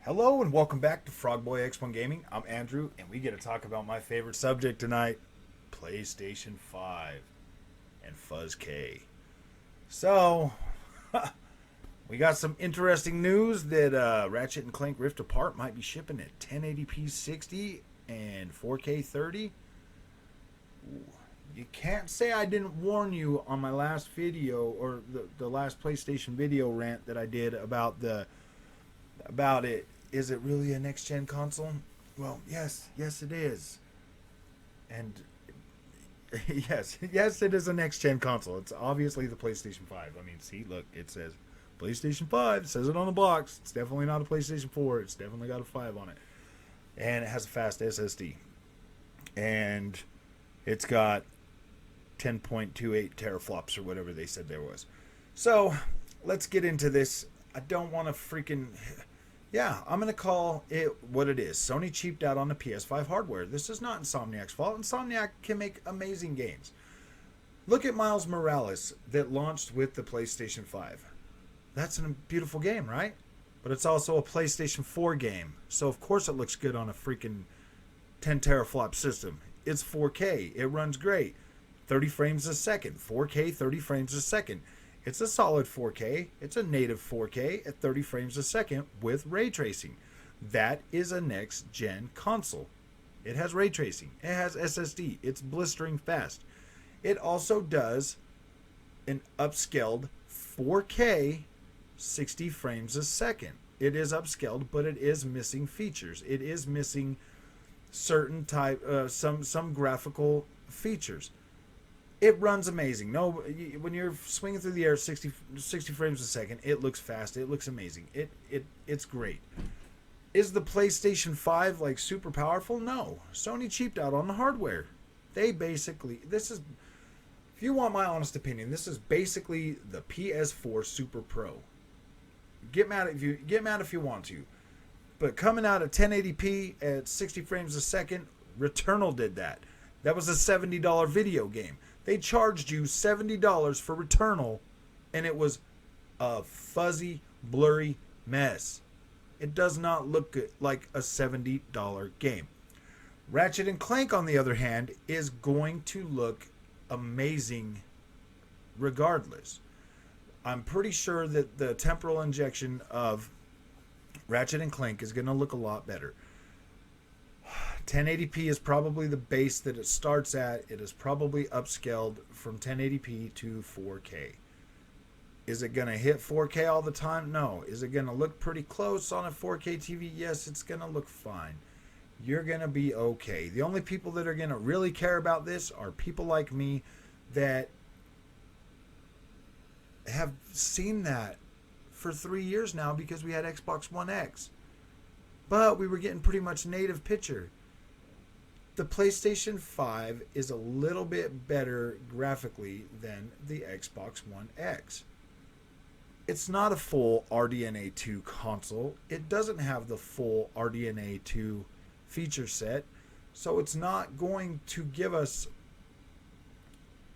Hello and welcome back to Frogboy X1 Gaming. I'm Andrew, and we get to talk about my favorite subject tonight, PlayStation 5 and Fuzz K. So, we got some interesting news that Ratchet and Clank Rift Apart might be shipping at 1080p 60 and 4K 30. Ooh, you can't say I didn't warn you on my last video or the last PlayStation video rant that I did about it. Is it really a next gen console? Well, yes, it is. And yes, it is a next gen console. It's obviously the PlayStation 5. I mean, see, look, it says PlayStation 5. It says it on the box. It's definitely not a PlayStation 4. It's definitely got a 5 on it. And it has a fast SSD. And it's got 10.28 teraflops or whatever they said there was. So, let's get into this. I don't want to freaking... Yeah, I'm going to call it what it is. Sony cheaped out on the PS5 hardware. This is not Insomniac's fault. Insomniac can make amazing games. Look at Miles Morales that launched with the PlayStation 5. That's a beautiful game, right? But it's also a PlayStation 4 game. So of course it looks good on a freaking 10 teraflop system. It's 4K. It runs great. 30 frames a second. 4K, 30 frames a second. It's a solid 4K. It's a native 4K at 30 frames a second with ray tracing. That is a next-gen console. It has ray tracing. It has SSD. It's blistering fast. It also does an upscaled 4K 60 frames a second. It is upscaled, but it is missing features. It is missing certain some graphical features. It runs amazing. No, when you're swinging through the air 60 frames a second, it looks fast. It looks amazing. It's great. Is the PlayStation 5 like super powerful? No. Sony cheaped out on the hardware. They basically, this is, if you want my honest opinion, this is basically the PS4 Super Pro. Get mad if you want to. But coming out at 1080p at 60 frames a second, Returnal did that. That was a $70 video game. They charged you $70 for Returnal, and it was a fuzzy, blurry mess. It does not look good, like a $70 game. Ratchet and Clank, on the other hand, is going to look amazing regardless. I'm pretty sure that the temporal injection of Ratchet and Clank is going to look a lot better. 1080p is probably the base that it starts at. It is probably upscaled from 1080p to 4K. Is it going to hit 4K all the time? No. Is it going to look pretty close on a 4K TV? Yes, it's going to look fine. You're going to be okay. The only people that are going to really care about this are people like me that have seen that for 3 years now because we had Xbox One X. But we were getting pretty much native picture. The PlayStation 5 is a little bit better graphically than the Xbox One X. It's not a full RDNA 2 console. It doesn't have the full RDNA 2 feature set, so it's not going to give us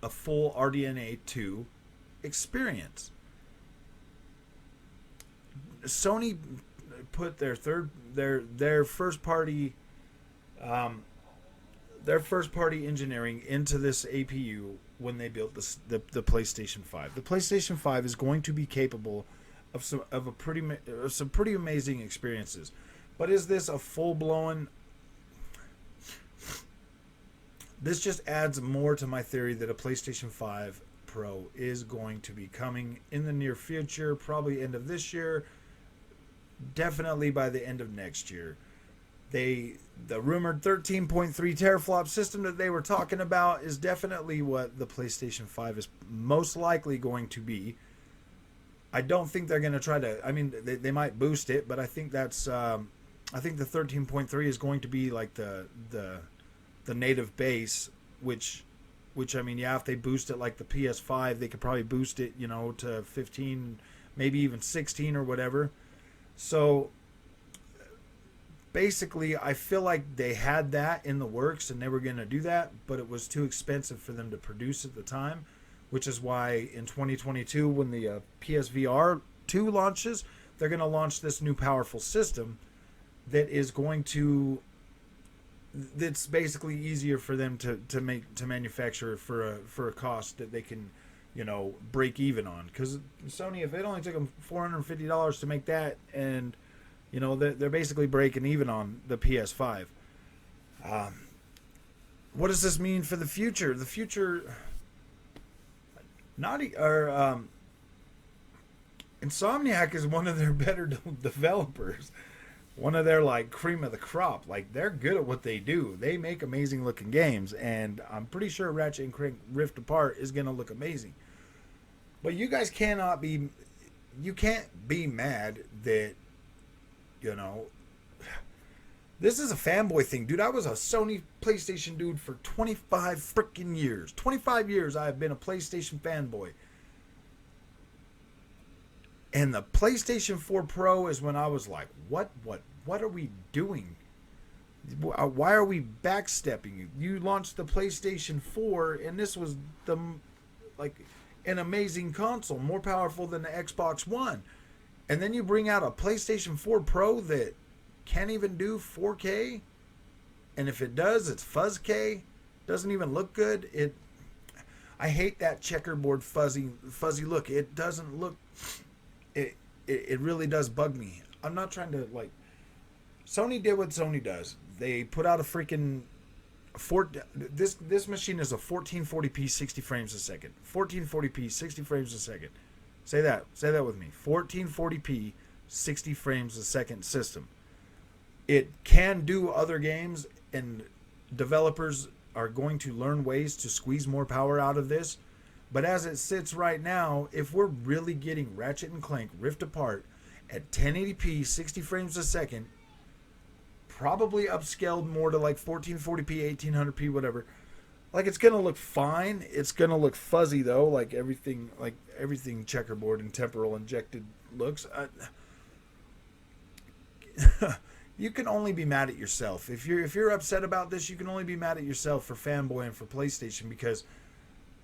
a full RDNA 2 experience. Sony put their first party engineering into this APU when they built the PlayStation 5. The PlayStation 5 is going to be capable of some pretty amazing experiences. But is this a full-blown... This just adds more to my theory that a PlayStation 5 Pro is going to be coming in the near future, probably end of this year, definitely by the end of next year. The rumored 13.3 teraflop system that they were talking about is definitely what the PlayStation 5 is most likely going to be. I don't think they're going to try to... I mean, they might boost it, but I think that's... I think the 13.3 is going to be like the native base, which I mean, yeah, if they boost it like the PS5, they could probably boost it, to 15, maybe even 16 or whatever. So basically, I feel like they had that in the works and they were going to do that, but it was too expensive for them to produce at the time, which is why in 2022, when the PSVR 2 launches, they're going to launch this new powerful system that is going to, that's basically easier for them to manufacture for a cost that they can, break even on. Because Sony, if it only took them $450 to make that, and they're basically breaking even on the PS5. What does this mean for the future? The future, Insomniac is one of their better developers. One of their cream of the crop. They're good at what they do. They make amazing looking games, and I'm pretty sure Ratchet and Clank Rift Apart is gonna look amazing. But you guys can't be mad that this is a fanboy thing, dude. I was a Sony PlayStation dude for 25 freaking years. 25 years I have been a PlayStation fanboy. And the PlayStation 4 Pro is when I was like, what are we doing? Why are we backstepping you? You launched the PlayStation 4, and this was an amazing console, more powerful than the Xbox One. And then you bring out a PlayStation 4 Pro that can't even do 4K. And if it does, it's Fuzz-K. Doesn't even look good. I hate that checkerboard fuzzy look. It doesn't look... It really does bug me. I'm not trying to Sony did what Sony does. They put out a freaking this machine is a 1440p 60 frames a second. 1440p 60 frames a second. Say that with me. 1440p 60 frames a second system. It can do other games, and developers are going to learn ways to squeeze more power out of this. But as it sits right now, if we're really getting Ratchet and Clank Rift Apart at 1080p, 60 frames a second, probably upscaled more to 1440p, 1800p, whatever, it's gonna look fine. It's gonna look fuzzy though, everything checkerboard and temporal injected looks. You can only be mad at yourself. If you're upset about this, you can only be mad at yourself for fanboying for PlayStation, because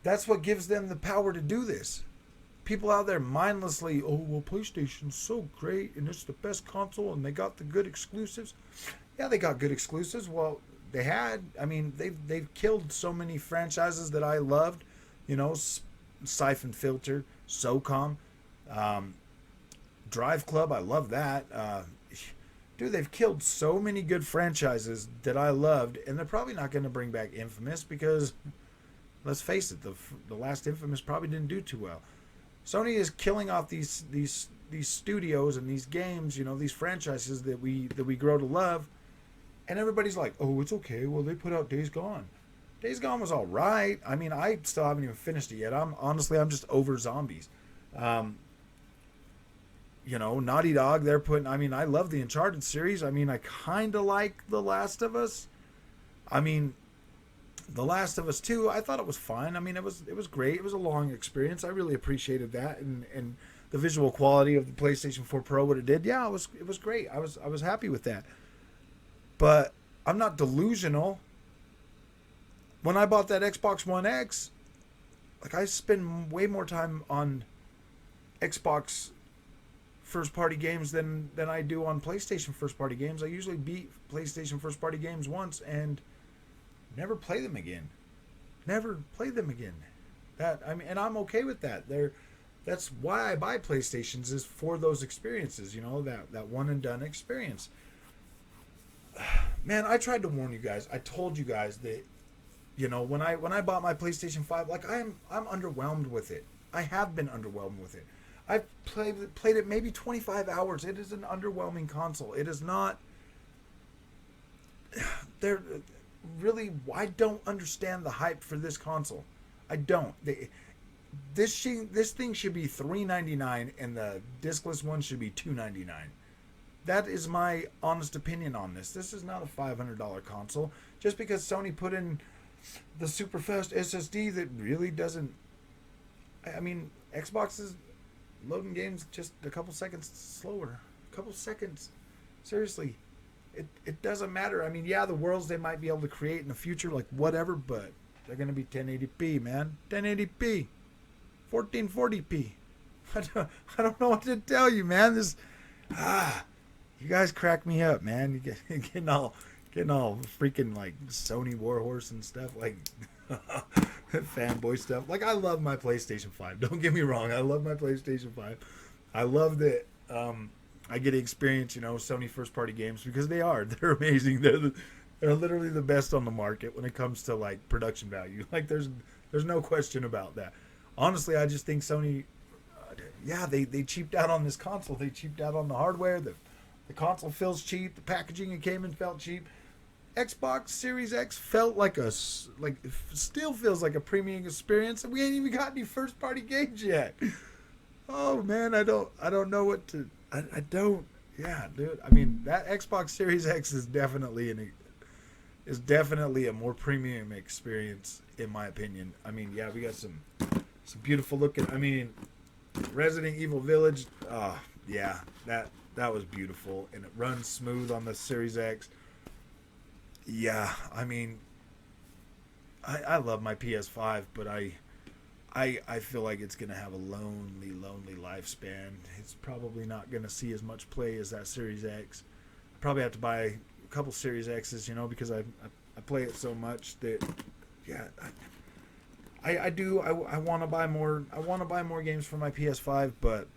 that's what gives them the power to do this. People out there mindlessly, oh, well, PlayStation's so great, and it's the best console, and they got the good exclusives. Yeah, they got good exclusives. Well, they had. I mean, they've killed so many franchises that I loved. Siphon Filter, SOCOM, Drive Club. I love that. Dude, they've killed so many good franchises that I loved, and they're probably not going to bring back Infamous because... let's face it, the last Infamous probably didn't do too well. Sony is killing off these studios and these games, these franchises that we grow to love, and everybody's like, oh, it's okay. Well, they put out Days Gone. Days Gone was all right. I mean, I still haven't even finished it yet. I'm just over zombies. Naughty Dog, they're putting. I mean, I love the Uncharted series. I mean, I kind of like The Last of Us. I mean, The Last of Us 2, I thought it was fine. I mean, it was great. It was a long experience. I really appreciated that, and the visual quality of the PlayStation 4 Pro, what it did. Yeah, it was great. I was happy with that. But I'm not delusional. When I bought that Xbox One X, I spend way more time on Xbox first party games than I do on PlayStation first party games. I usually beat PlayStation first party games once and never play them again. And I'm okay with that. That's why I buy PlayStations, is for those experiences, that one and done experience. Man, I tried to warn you guys. I told you guys that, when I bought my PlayStation 5, I'm underwhelmed with it. I have been underwhelmed with it. I've played it maybe 25 hours. It is an underwhelming console. It is not. Really, I don't understand the hype for this console. I don't. This thing should be $399 and the discless one should be $299. That is my honest opinion on this. This is not a $500 console. Just because Sony put in the super fast SSD that really doesn't... I mean, Xbox is loading games just a couple seconds slower. A couple seconds. Seriously. It doesn't matter. I mean, yeah, the worlds they might be able to create in the future, whatever, but they're going to be 1080p, man. 1080p. 1440p. I don't know what to tell you, man. You guys crack me up, man. Getting all freaking like Sony Warhorse and stuff, like fanboy stuff. Like I love my PlayStation 5. Don't get me wrong. I love my PlayStation 5. I love that I get to experience, Sony first party games because they're amazing. They're literally the best on the market when it comes to like production value. Like there's no question about that. Honestly, I just think Sony, they cheaped out on this console. They cheaped out on the hardware. The console feels cheap. The packaging it came in felt cheap. Xbox Series X felt still feels like a premium experience, and we ain't even got any first party games yet. Oh man, I don't know what to. I don't. Yeah, dude. I mean, that Xbox Series X is definitely a more premium experience in my opinion. I mean, yeah, we got some beautiful looking. I mean, Resident Evil Village. Yeah, that was beautiful, and it runs smooth on the Series X. Yeah, I mean, I love my PS5, but I feel like it's gonna have a lonely lifespan. It's probably not gonna see as much play as that Series X. I probably have to buy a couple Series X's, because I play it so much that, yeah, I want to buy more. I want to buy more games for my PS5, but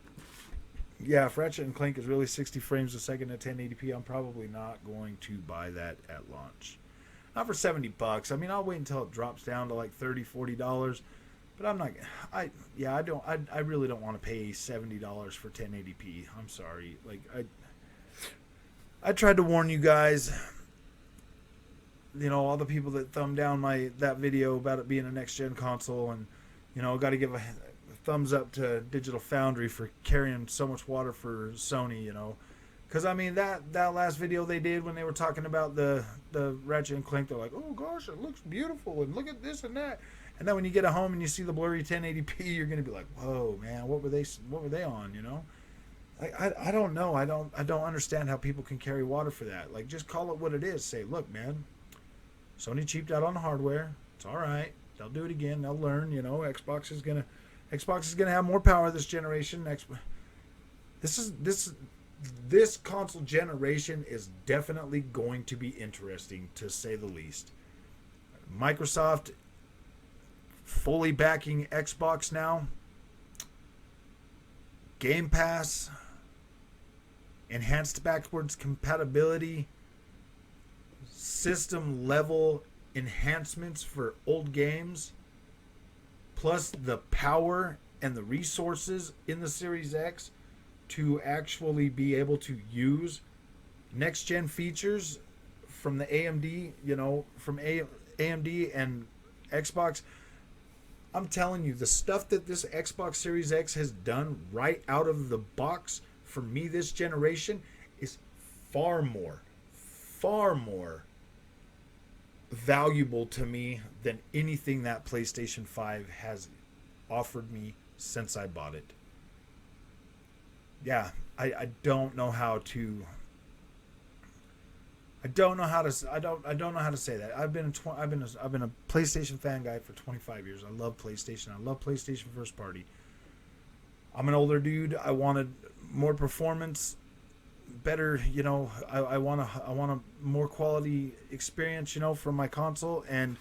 yeah, if Ratchet and Clank is really 60 frames a second at 1080p, I'm probably not going to buy that at launch. Not for $70. I mean, I'll wait until it drops down to like $30, $40. But I'm not. I really don't want to pay $70 for 1080p. I'm sorry. Like I tried to warn you guys. All the people that thumbed down that video about it being a next gen console, and got to give a thumbs up to Digital Foundry for carrying so much water for Sony. Because I mean that last video they did when they were talking about the Ratchet and Clank, they're like, oh gosh, it looks beautiful, and look at this and that. And then when you get at home and you see the blurry 1080p, you're gonna be like, whoa, man, what were they on? I don't know. I don't understand how people can carry water for that. Like, just call it what it is. Say, look, man, Sony cheaped out on the hardware. It's all right. They'll do it again. They'll learn. Xbox is gonna have more power this generation. This console generation is definitely going to be interesting, to say the least. Microsoft fully backing Xbox now. Game Pass, enhanced backwards compatibility, system level enhancements for old games, plus the power and the resources in the Series X to actually be able to use next gen features from the AMD, from AMD and Xbox. I'm telling you, the stuff that this Xbox Series X has done right out of the box for me this generation is far more valuable to me than anything that PlayStation 5 has offered me since I bought it. Yeah, I don't know how to. I don't know how to say that. I've been a PlayStation fan guy for 25 years. I love PlayStation. I love PlayStation first party. I'm an older dude. I wanted more performance, better. I want a more quality experience. From my console, and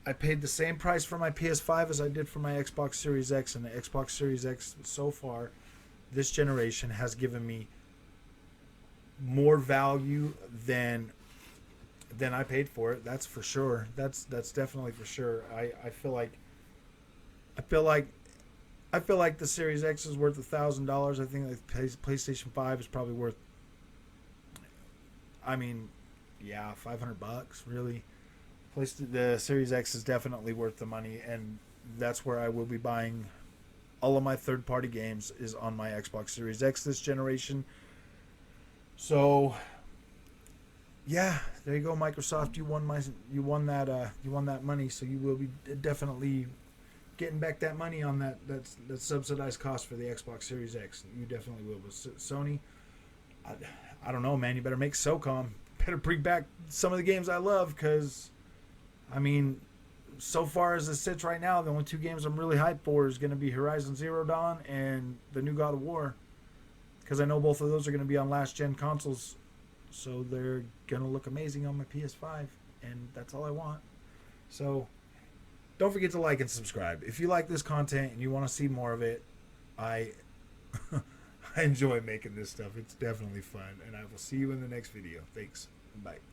I paid the same price for my PS5 as I did for my Xbox Series X, and the Xbox Series X so far, this generation has given me more value than I paid for it. That's for sure. That's definitely for sure. I feel like the Series X is worth $1,000. I think the PlayStation 5 is probably worth, $500 really. The Series X is definitely worth the money, and that's where I will be buying all of my third-party games, is on my Xbox Series X this generation. So, yeah, there you go, Microsoft. You won that money, so you will be definitely getting back that money on that subsidized cost for the Xbox Series X. You definitely will. But Sony, I don't know, man. You better make SOCOM. Better bring back some of the games I love, because, so far as it sits right now, the only two games I'm really hyped for is going to be Horizon Zero Dawn and the new God of War. because I know both of those are going to be on last gen consoles, so they're going to look amazing on my PS5, and that's all I want. So don't forget to like and subscribe. If you like this content and you want to see more of it, I I enjoy making this stuff. It's definitely fun, and I will see you in the next video. Thanks. Bye.